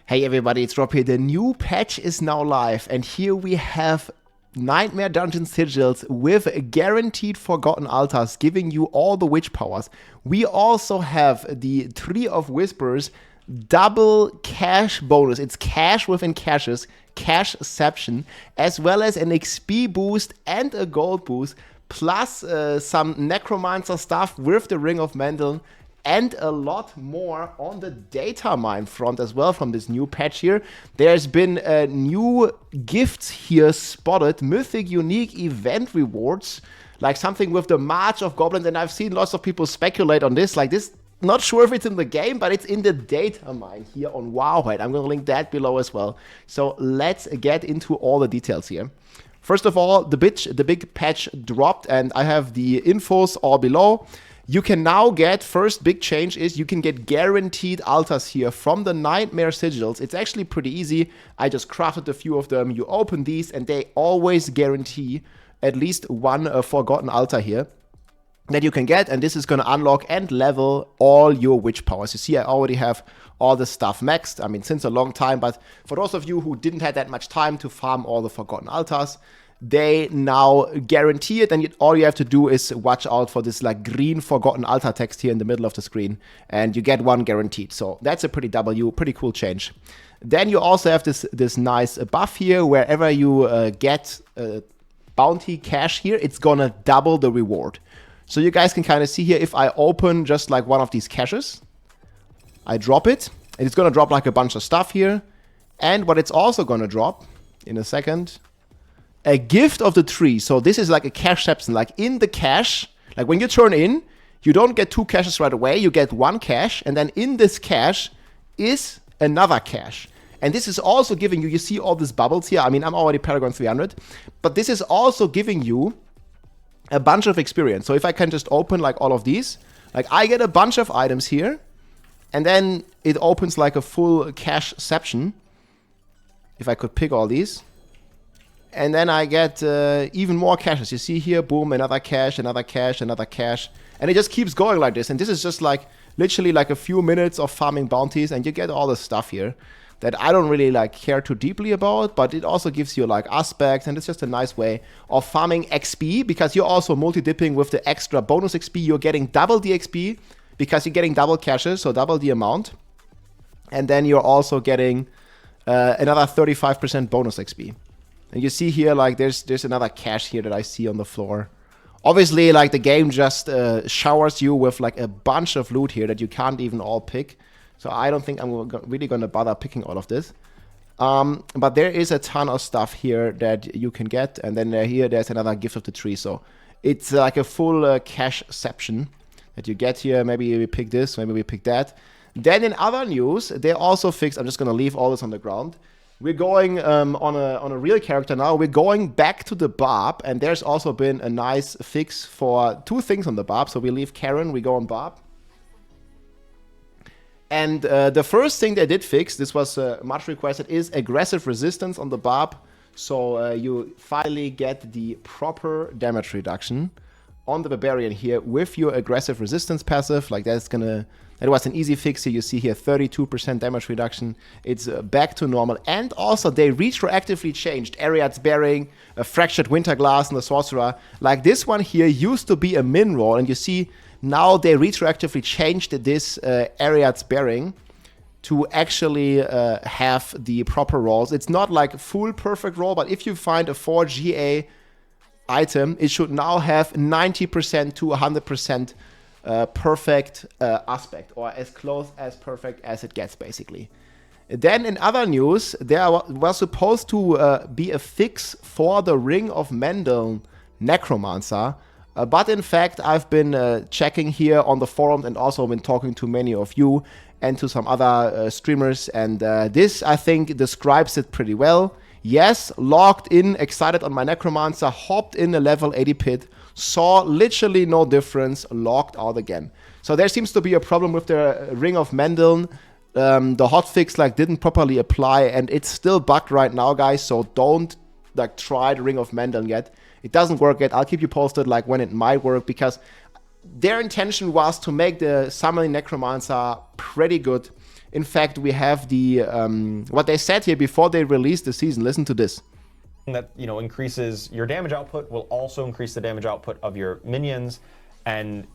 Hey everybody, it's Rob here. The new patch is now live, and here we have Nightmare Dungeon Sigils with guaranteed Forgotten Altars, giving you all the witch powers. We also have the Tree of Whispers double cash bonus. It's cash within caches, cash-ception, as well as an XP boost and a gold boost, plus some Necromancer stuff with the Ring of Mendel, and a lot more on the data mine front as well from this new patch here. There's been new gifts here spotted, mythic unique event rewards, like something with the March of Goblins, and I've seen lots of people speculate on this, like this, not sure if it's in the game, but it's in the data mine here on Wowhead. I'm gonna link that below as well. So let's get into all the details here. First of all, the big patch dropped, and I have the infos all below. You can now get, first big change is you can get guaranteed altars here from the Nightmare Sigils. It's actually pretty easy. I just crafted a few of them. You open these and they always guarantee at least one Forgotten Altar here that you can get. And this is going to unlock and level all your witch powers. You see, I already have all the stuff maxed. I mean, since a long time. But for those of you who didn't have that much time to farm all the Forgotten Altars, they now guarantee it, and all you have to do is watch out for this like green Forgotten Altar text here in the middle of the screen, and you get one guaranteed. So that's a pretty cool change. Then you also have this nice buff here. Wherever you get bounty cash here, it's gonna double the reward. So you guys can kind of see here, if I open just like one of these caches, I drop it, and it's gonna drop like a bunch of stuff here. And what it's also gonna drop in a second, a gift of the tree. So this is like a cash-ception. Like in the cache, like when you turn in, you don't get two caches right away. You get one cache, and then in this cache is another cache. And this is also giving you see all these bubbles here. I mean, I'm already Paragon 300, but this is also giving you a bunch of experience. So if I can just open like all of these, like I get a bunch of items here, and then it opens like a full cache-ception. If I could pick all these. And then I get even more caches. You see here, boom, another cache, another cache, another cache. And it just keeps going like this. And this is just like, literally like a few minutes of farming bounties. And you get all the stuff here that I don't really like care too deeply about. But it also gives you like aspects. And it's just a nice way of farming XP. Because you're also multi-dipping with the extra bonus XP. You're getting double the XP because you're getting double caches. So double the amount. And then you're also getting another 35% bonus XP. And you see here, like, there's another cache here that I see on the floor. Obviously, like, the game just showers you with, like, a bunch of loot here that you can't even all pick. So I don't think I'm really going to bother picking all of this. But there is a ton of stuff here that you can get. And then here, there's another gift of the tree. So it's like a full cache-ception that you get here. Maybe we pick this, maybe we pick that. Then in other news, they also fixed, I'm just going to leave all this on the ground. We're going on a real character now. We're going back to the Barb, and there's also been a nice fix for two things on the Barb. So we leave Karen, we go on Barb. And the first thing they did fix, this was much requested, is aggressive resistance on the Barb. So you finally get the proper damage reduction on the Barbarian here with your aggressive resistance passive. Like that was an easy fix here. You see here 32% damage reduction. It's back to normal. And also they retroactively changed Ariad's Bearing, a Fractured Winterglass, and the Sorcerer. Like this one here used to be a min roll, and you see now they retroactively changed this Ariad's Bearing to actually have the proper rolls. It's not like full perfect roll, but if you find a 4 GA item, it should now have 90% to 100% perfect aspect, or as close as perfect as it gets, basically. Then in other news, there was supposed to be a fix for the Ring of Mendel Necromancer, but in fact I've been checking here on the forum and also been talking to many of you and to some other streamers, and this I think describes it pretty well. Yes, logged in, excited on my Necromancer, hopped in a level 80 pit, saw literally no difference, logged out again. So there seems to be a problem with the Ring of Mendel. The hotfix like didn't properly apply, and it's still bugged right now, guys. So don't like try the Ring of Mendel yet. It doesn't work yet. I'll keep you posted like when it might work, because their intention was to make the summoning Necromancer pretty good In fact, we have the what they said here before they released the season. Listen to this. That, you know, increases your damage output, will also increase the damage output of your minions, and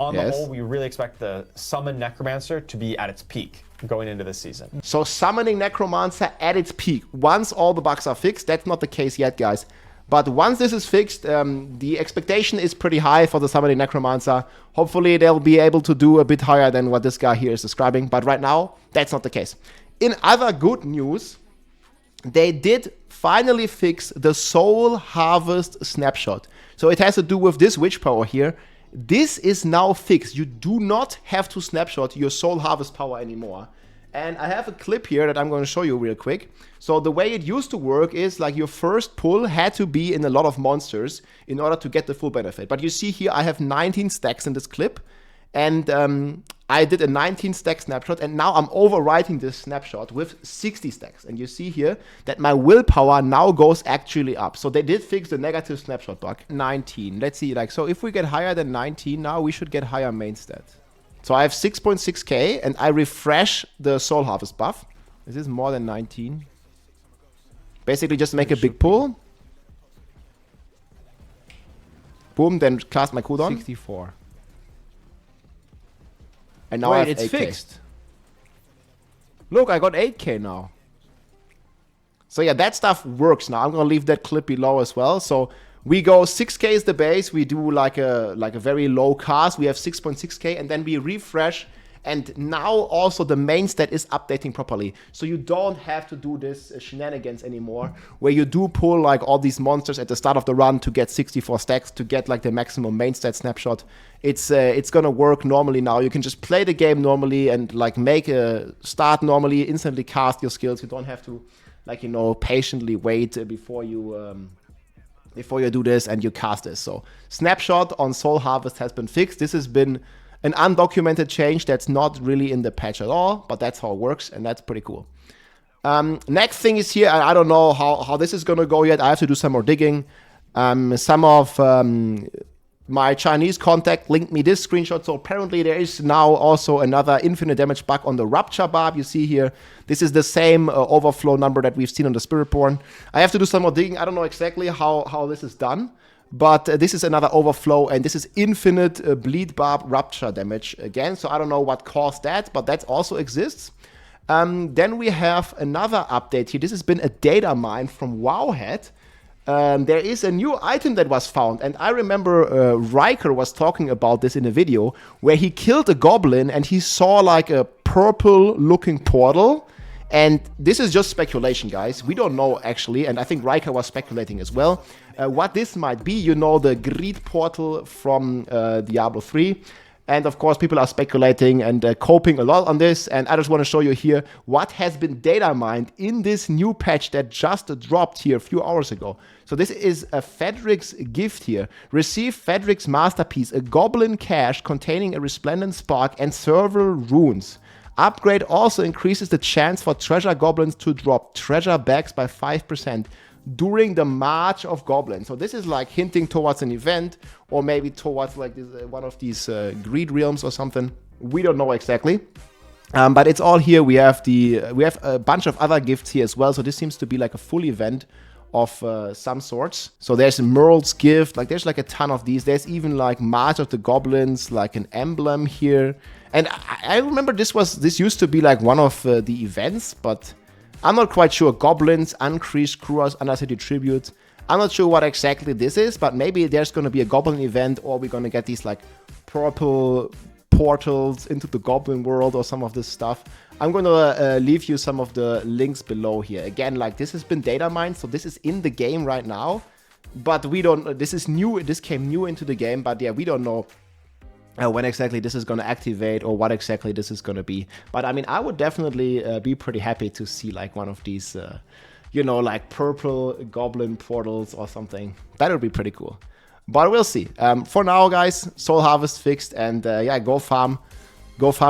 on the whole, we really expect the summon Necromancer to be at its peak going into this season. So summoning Necromancer at its peak, once all the bugs are fixed. That's not the case yet, guys. But once this is fixed, the expectation is pretty high for the summoning Necromancer. Hopefully they'll be able to do a bit higher than what this guy here is describing. But right now, that's not the case. In other good news, they did finally fix the Soul Harvest snapshot. So it has to do with this witch power here. This is now fixed. You do not have to snapshot your Soul Harvest power anymore. And I have a clip here that I'm going to show you real quick. So the way it used to work is like your first pull had to be in a lot of monsters in order to get the full benefit. But you see here I have 19 stacks in this clip. And I did a 19 stack snapshot, and now I'm overwriting this snapshot with 60 stacks. And you see here that my willpower now goes actually up. So they did fix the negative snapshot bug. 19. Let's see, like, so if we get higher than 19 now, we should get higher main stat. So I have 6.6k, and I refresh the Soul Harvest buff. This is more than 19. Basically just make a big pull. Boom, then cast my cooldown. 64. And now I have it's 8K. fixed. Look, I got 8k now. So yeah, that stuff works now. I'm gonna leave that clip below as well. So we go 6k is the base. We do like a very low cast. We have 6.6k, and then we refresh. And now also the main stat is updating properly. So you don't have to do this shenanigans anymore, where you do pull like all these monsters at the start of the run to get 64 stacks to get like the maximum main stat snapshot. It's gonna work normally now. You can just play the game normally and like make a start normally, instantly cast your skills. You don't have to, like, you know, patiently wait before you do this and you cast this. So snapshot on Soul Harvest has been fixed. This has been an undocumented change that's not really in the patch at all, but that's how it works, and that's pretty cool. Next thing is here, and I don't know how this is gonna go yet. I have to do some more digging. Some of my Chinese contact linked me this screenshot, so apparently there is now also another infinite damage bug on the Rupture Barb. You see here, this is the same overflow number that we've seen on the Spiritborn. I have to do some more digging. I don't know exactly how this is done. But this is another overflow, and this is infinite bleed barb rupture damage again. So I don't know what caused that, but that also exists. Then we have another update here. This has been a data mine from Wowhead. There is a new item that was found, and I remember Riker was talking about this in a video where he killed a goblin and he saw like a purple looking portal. And this is just speculation, guys. We don't know, actually, and I think Riker was speculating as well. What this might be, you know, the greed portal from Diablo 3. And, of course, people are speculating and coping a lot on this. And I just want to show you here what has been data mined in this new patch that just dropped here a few hours ago. So this is a Fedric's gift here. Receive Fedric's masterpiece, a goblin cache containing a resplendent spark and several runes. Upgrade also increases the chance for treasure goblins to drop treasure bags by 5% during the March of Goblins. So this is like hinting towards an event, or maybe towards like this, one of these greed realms or something. We don't know exactly. But it's all here. We have a bunch of other gifts here as well. So this seems to be like a full event of some sorts. So there's Merle's gift, like there's like a ton of these. There's even like March of the Goblins, like an emblem here. And I remember this used to be like one of the events, but I'm not quite sure. Goblins, Uncreased Crewers, Undercity Tribute. I'm not sure what exactly this is, but maybe there's going to be a Goblin event, or we're going to get these like purple portals into the Goblin world or some of this stuff. I'm going to leave you some of the links below here. Again, like this has been data mined, so this is in the game right now, but we don't, this is new, this came new into the game, but yeah, we don't know when exactly this is going to activate or what exactly this is going to be. But I mean, I would definitely be pretty happy to see like one of these, you know, like purple goblin portals or something. That would be pretty cool. But we'll see. For now, guys, Soul Harvest fixed, and yeah, go farm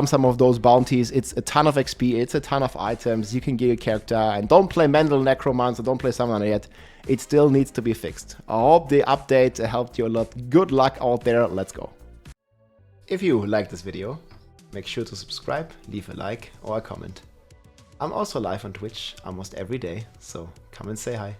some of those bounties. It's a ton of XP, it's a ton of items. You can get a character, and don't play Mendel Necromancer, don't play Summoner yet. It still needs to be fixed. I hope the update helped you a lot. Good luck out there. Let's go. If you like this video, make sure to subscribe, leave a like or a comment. I'm also live on Twitch almost every day, so come and say hi.